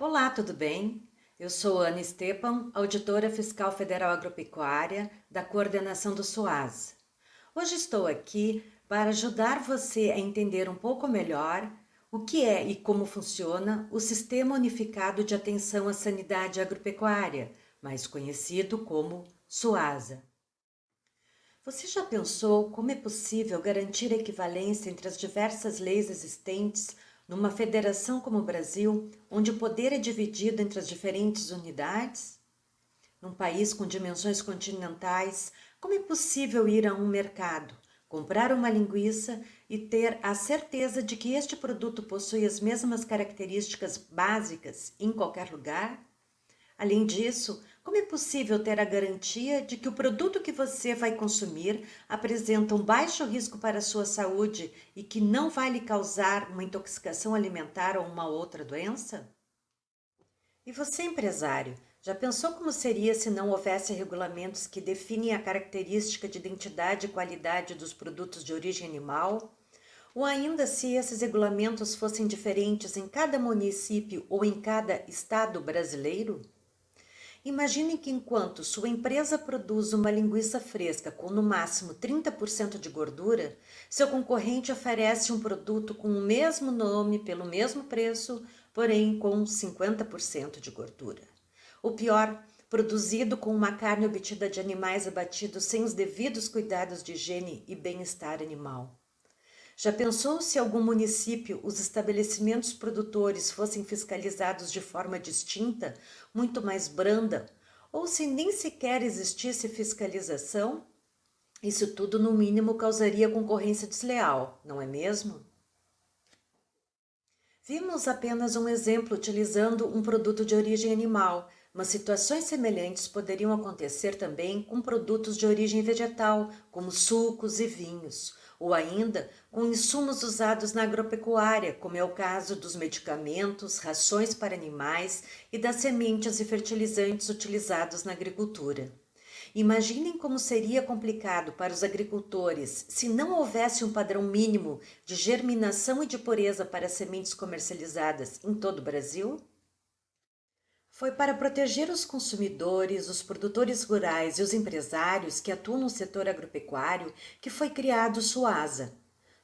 Olá, tudo bem? Eu sou Ana Estepan, auditora fiscal federal agropecuária da coordenação do SUAS. Hoje estou aqui para ajudar você a entender um pouco melhor o que é e como funciona o Sistema Unificado de Atenção à Sanidade Agropecuária, mais conhecido como SUASA. Você já pensou como é possível garantir a equivalência entre as diversas leis existentes numa federação como o Brasil, onde o poder é dividido entre as diferentes unidades? Num país com dimensões continentais, como é possível ir a um mercado, comprar uma linguiça e ter a certeza de que este produto possui as mesmas características básicas em qualquer lugar? Além disso, como é possível ter a garantia de que o produto que você vai consumir apresenta um baixo risco para a sua saúde e que não vai lhe causar uma intoxicação alimentar ou uma outra doença? E você, empresário, já pensou como seria se não houvesse regulamentos que definem a característica de identidade e qualidade dos produtos de origem animal? Ou ainda se esses regulamentos fossem diferentes em cada município ou em cada estado brasileiro? Imagine que enquanto sua empresa produz uma linguiça fresca com no máximo 30% de gordura, seu concorrente oferece um produto com o mesmo nome, pelo mesmo preço, porém com 50% de gordura. O pior, produzido com uma carne obtida de animais abatidos sem os devidos cuidados de higiene e bem-estar animal. Já pensou se algum município os estabelecimentos produtores fossem fiscalizados de forma distinta, muito mais branda, ou se nem sequer existisse fiscalização? Isso tudo, no mínimo, causaria concorrência desleal, não é mesmo? Vimos apenas um exemplo utilizando um produto de origem animal, mas situações semelhantes poderiam acontecer também com produtos de origem vegetal, como sucos e vinhos, ou ainda com insumos usados na agropecuária, como é o caso dos medicamentos, rações para animais e das sementes e fertilizantes utilizados na agricultura. Imaginem como seria complicado para os agricultores se não houvesse um padrão mínimo de germinação e de pureza para sementes comercializadas em todo o Brasil? Foi para proteger os consumidores, os produtores rurais e os empresários que atuam no setor agropecuário que foi criado o SUASA.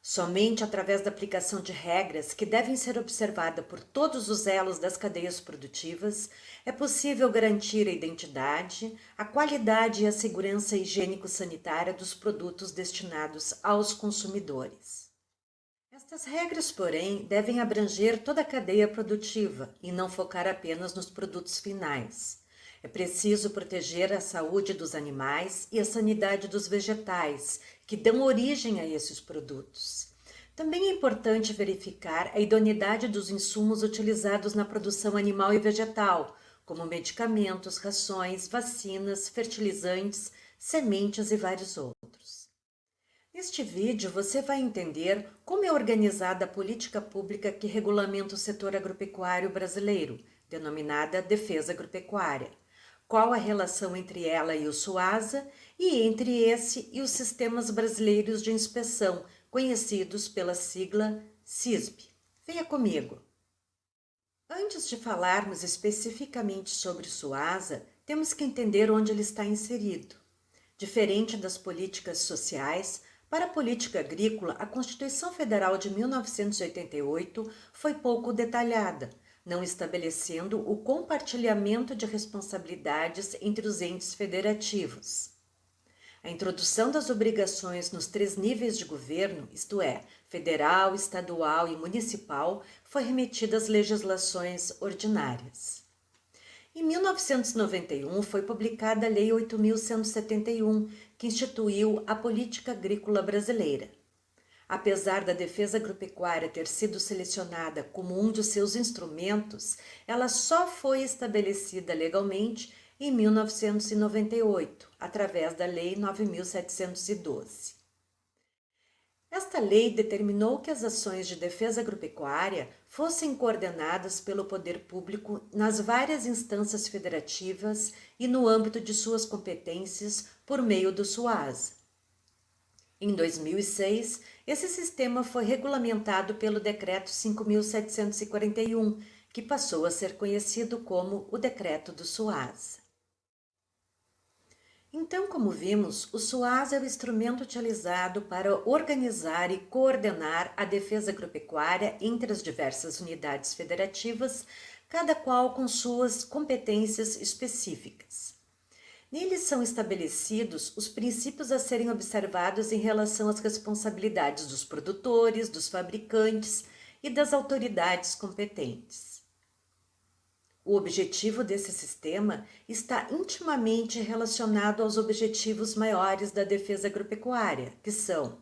Somente através da aplicação de regras que devem ser observadas por todos os elos das cadeias produtivas, é possível garantir a identidade, a qualidade e a segurança higiênico-sanitária dos produtos destinados aos consumidores. Estas regras, porém, devem abranger toda a cadeia produtiva e não focar apenas nos produtos finais. É preciso proteger a saúde dos animais e a sanidade dos vegetais, que dão origem a esses produtos. Também é importante verificar a idoneidade dos insumos utilizados na produção animal e vegetal, como medicamentos, rações, vacinas, fertilizantes, sementes e vários outros. Neste vídeo você vai entender como é organizada a política pública que regulamenta o setor agropecuário brasileiro, denominada Defesa Agropecuária, qual a relação entre ela e o SUASA e entre esse e os sistemas brasileiros de inspeção, conhecidos pela sigla SISB. Venha comigo! Antes de falarmos especificamente sobre o SUASA, temos que entender onde ele está inserido. Diferente das políticas sociais, para a política agrícola, a Constituição Federal de 1988 foi pouco detalhada, não estabelecendo o compartilhamento de responsabilidades entre os entes federativos. A introdução das obrigações nos 3 níveis de governo, isto é, federal, estadual e municipal, foi remetida às legislações ordinárias. Em 1991 foi publicada a Lei 8.171, que instituiu a Política Agrícola Brasileira. Apesar da defesa agropecuária ter sido selecionada como um de seus instrumentos, ela só foi estabelecida legalmente em 1998, através da Lei 9.712. Esta lei determinou que as ações de defesa agropecuária fossem coordenadas pelo poder público nas várias instâncias federativas e no âmbito de suas competências por meio do SUASA. Em 2006, esse sistema foi regulamentado pelo Decreto 5.741, que passou a ser conhecido como o Decreto do SUASA. Então, como vimos, o SUASA é o instrumento utilizado para organizar e coordenar a defesa agropecuária entre as diversas unidades federativas, cada qual com suas competências específicas. Neles são estabelecidos os princípios a serem observados em relação às responsabilidades dos produtores, dos fabricantes e das autoridades competentes. O objetivo desse sistema está intimamente relacionado aos objetivos maiores da defesa agropecuária, que são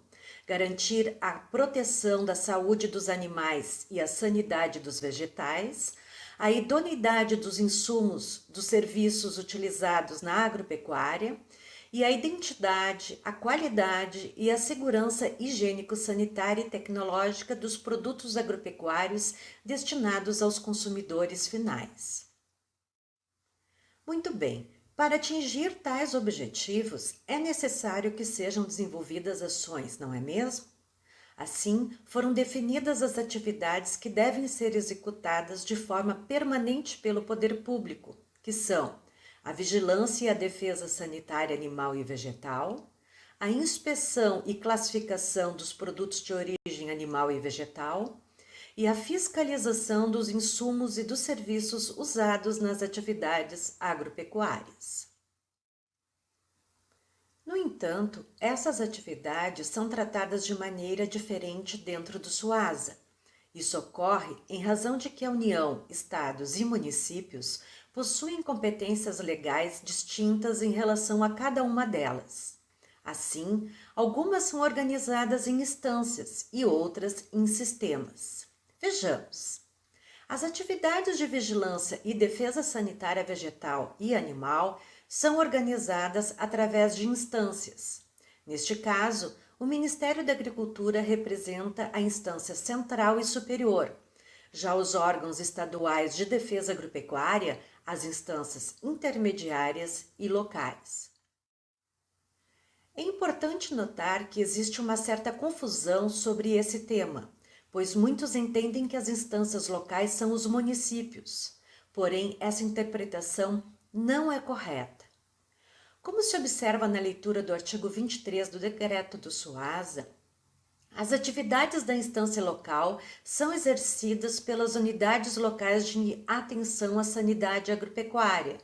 garantir a proteção da saúde dos animais e a sanidade dos vegetais, a idoneidade dos insumos dos serviços utilizados na agropecuária e a identidade, a qualidade e a segurança higiênico-sanitária e tecnológica dos produtos agropecuários destinados aos consumidores finais. Muito bem, para atingir tais objetivos, é necessário que sejam desenvolvidas ações, não é mesmo? Assim, foram definidas as atividades que devem ser executadas de forma permanente pelo poder público, que são a vigilância e a defesa sanitária animal e vegetal, a inspeção e classificação dos produtos de origem animal e vegetal e a fiscalização dos insumos e dos serviços usados nas atividades agropecuárias. No entanto, essas atividades são tratadas de maneira diferente dentro do SUASA. Isso ocorre em razão de que a União, Estados e municípios possuem competências legais distintas em relação a cada uma delas. Assim, algumas são organizadas em instâncias e outras em sistemas. Vejamos. As atividades de vigilância e defesa sanitária vegetal e animal são organizadas através de instâncias. Neste caso, o Ministério da Agricultura representa a instância central e superior. Já os órgãos estaduais de defesa agropecuária, as instâncias intermediárias e locais. É importante notar que existe uma certa confusão sobre esse tema, pois muitos entendem que as instâncias locais são os municípios. Porém, essa interpretação não é correta. Como se observa na leitura do artigo 23 do Decreto do SUASA, as atividades da instância local são exercidas pelas unidades locais de atenção à sanidade agropecuária.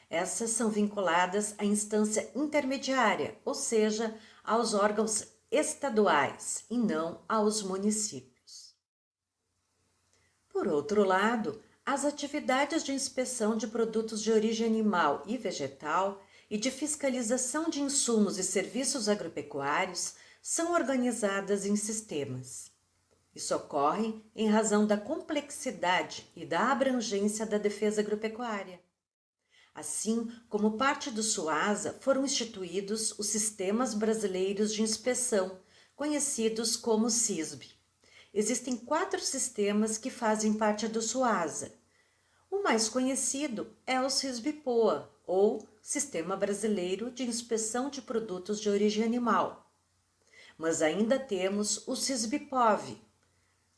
Essas são vinculadas à instância intermediária, ou seja, aos órgãos estaduais e não aos municípios. Por outro lado, as atividades de inspeção de produtos de origem animal e vegetal e de fiscalização de insumos e serviços agropecuários são organizadas em sistemas. Isso ocorre em razão da complexidade e da abrangência da defesa agropecuária. Assim, como parte do SUASA, foram instituídos os Sistemas Brasileiros de Inspeção, conhecidos como SISB. Existem 4 sistemas que fazem parte do SUASA. O mais conhecido é o SISB-POA, ou Sistema Brasileiro de Inspeção de Produtos de Origem Animal. Mas ainda temos o SISB-POV,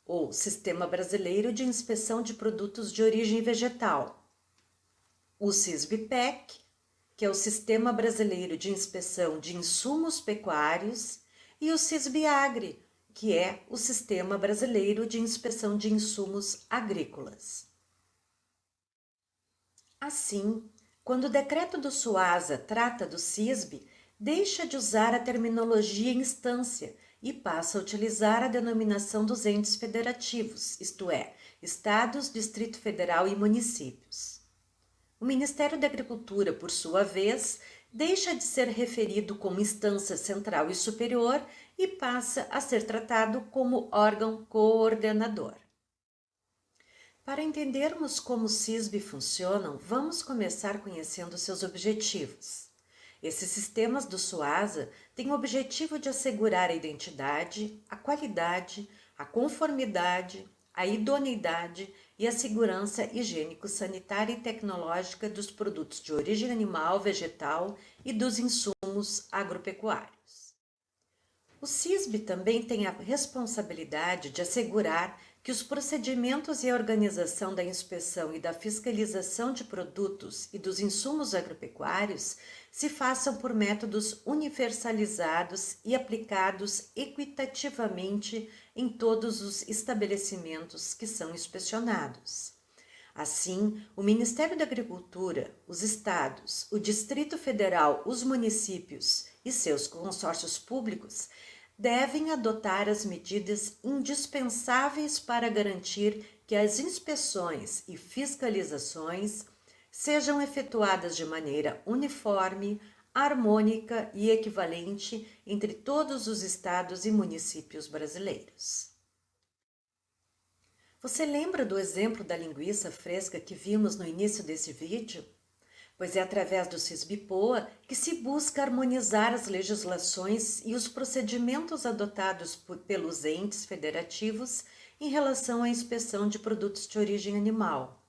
ou Sistema Brasileiro de Inspeção de Produtos de Origem Vegetal. O SISB-PEC, que é o Sistema Brasileiro de Inspeção de Insumos Pecuários, e o SISB-AGRI, que é o Sistema Brasileiro de Inspeção de Insumos Agrícolas. Assim, quando o decreto do SUASA trata do SISB, deixa de usar a terminologia instância e passa a utilizar a denominação dos entes federativos, isto é, estados, Distrito Federal e municípios. O Ministério da Agricultura, por sua vez, deixa de ser referido como instância central e superior e passa a ser tratado como órgão coordenador. Para entendermos como os SISB funcionam, vamos começar conhecendo seus objetivos. Esses sistemas do SUASA têm o objetivo de assegurar a identidade, a qualidade, a conformidade, a idoneidade e a segurança higiênico-sanitária e tecnológica dos produtos de origem animal, vegetal e dos insumos agropecuários. O SISB também tem a responsabilidade de assegurar que os procedimentos e a organização da inspeção e da fiscalização de produtos e dos insumos agropecuários se façam por métodos universalizados e aplicados equitativamente em todos os estabelecimentos que são inspecionados. Assim, o Ministério da Agricultura, os estados, o Distrito Federal, os municípios e seus consórcios públicos devem adotar as medidas indispensáveis para garantir que as inspeções e fiscalizações sejam efetuadas de maneira uniforme, harmônica e equivalente entre todos os estados e municípios brasileiros. Você lembra do exemplo da linguiça fresca que vimos no início desse vídeo? Pois é através do SISBIPOA que se busca harmonizar as legislações e os procedimentos adotados pelos entes federativos em relação à inspeção de produtos de origem animal.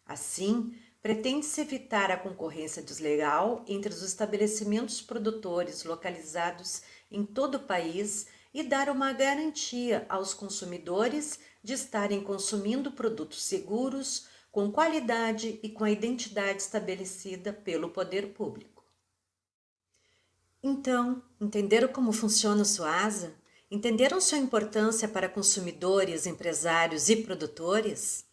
Assim, pretende-se evitar a concorrência desleal entre os estabelecimentos produtores localizados em todo o país e dar uma garantia aos consumidores de estarem consumindo produtos seguros, com qualidade e com a identidade estabelecida pelo poder público. Então, entenderam como funciona o SUASA? Entenderam sua importância para consumidores, empresários e produtores?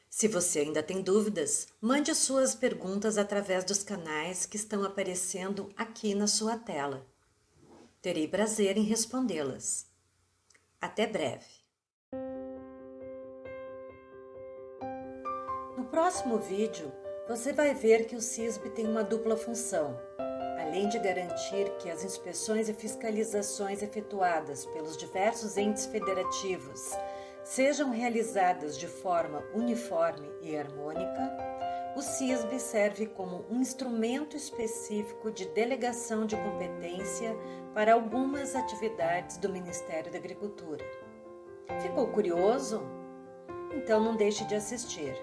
Se você ainda tem dúvidas, mande suas perguntas através dos canais que estão aparecendo aqui na sua tela. Terei prazer em respondê-las. Até breve! No próximo vídeo, você vai ver que o SISB tem uma dupla função. Além de garantir que as inspeções e fiscalizações efetuadas pelos diversos entes federativos sejam realizadas de forma uniforme e harmônica, o SISB serve como um instrumento específico de delegação de competência para algumas atividades do Ministério da Agricultura. Ficou curioso? Então não deixe de assistir.